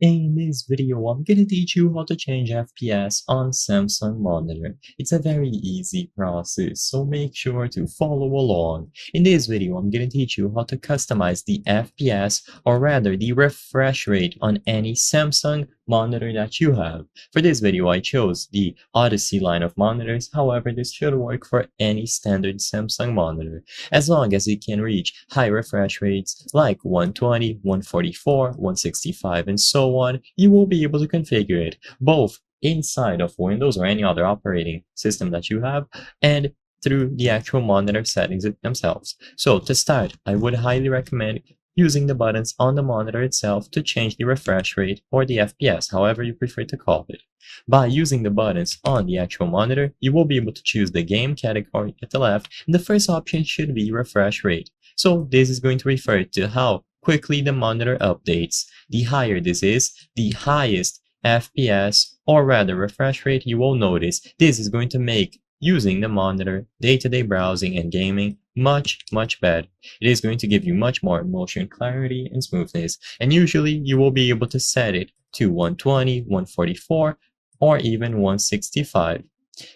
In this video, I'm gonna teach you how to change FPS on Samsung monitor. It's a very easy process, so make sure to follow along. In this video, I'm gonna teach you how to customize the FPS, or rather the refresh rate on any Samsung monitor that you have. For this video, I chose the Odyssey line of monitors. However, this should work for any standard Samsung monitor, as long as it can reach high refresh rates like 120, 144, 165, and so on. You will be able to configure it both inside of Windows or any other operating system that you have, and through the actual monitor settings themselves. So to start, I would highly recommend using the buttons on the monitor itself to change the refresh rate or the FPS, however you prefer to call it. By using the buttons on the actual monitor, you will be able to choose the game category at the left, and the first option should be refresh rate. So this is going to refer to how quickly the monitor updates. The higher this is, the highest FPS, or rather refresh rate, you will notice this is going to make using the monitor, day-to-day browsing and gaming much better. It is going to give you much more motion clarity and smoothness, and usually you will be able to set it to 120, 144, or even 165.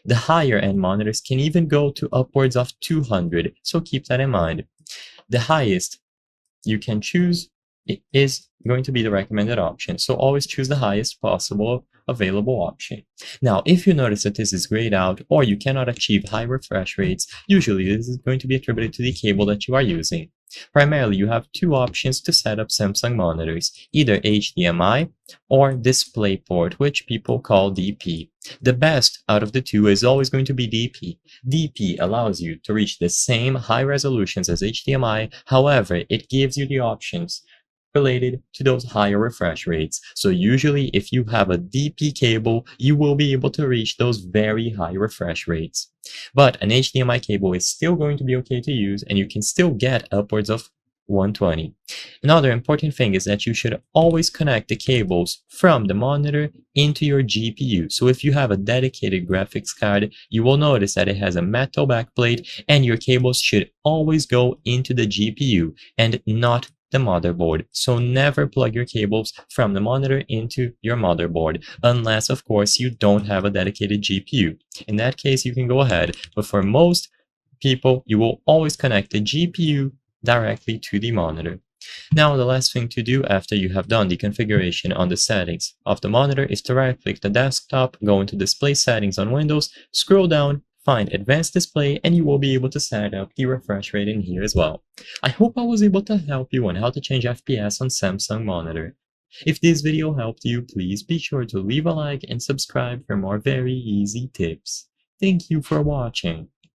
The higher end monitors can even go to upwards of 200, so keep that in mind. The highest you can choose is going to be the recommended option, so always choose the highest possible available option. Now, if you notice that this is grayed out or you cannot achieve high refresh rates, usually this is going to be attributed to the cable that you are using. Primarily, you have two options to set up Samsung monitors, either HDMI or DisplayPort, which people call DP. The best out of the two is always going to be DP. DP allows you to reach the same high resolutions as HDMI, however, it gives you the options related to those higher refresh rates. So usually if you have a DP cable, you will be able to reach those very high refresh rates. But an HDMI cable is still going to be okay to use, and you can still get upwards of 120. Another important thing is that you should always connect the cables from the monitor into your GPU. So if you have a dedicated graphics card, you will notice that it has a metal backplate, and your cables should always go into the GPU and not the motherboard. So never plug your cables from the monitor into your motherboard, unless of course you don't have a dedicated GPU. In that case, you can go ahead, but for most people, you will always connect the GPU directly to the monitor. Now, the last thing to do after you have done the configuration on the settings of the monitor is to right-click the desktop, go into Display Settings on Windows, scroll down, find Advanced Display, and you will be able to set up the refresh rate in here as well. I hope I was able to help you on how to change FPS on Samsung monitor. If this video helped you, please be sure to leave a like and subscribe for more very easy tips. Thank you for watching.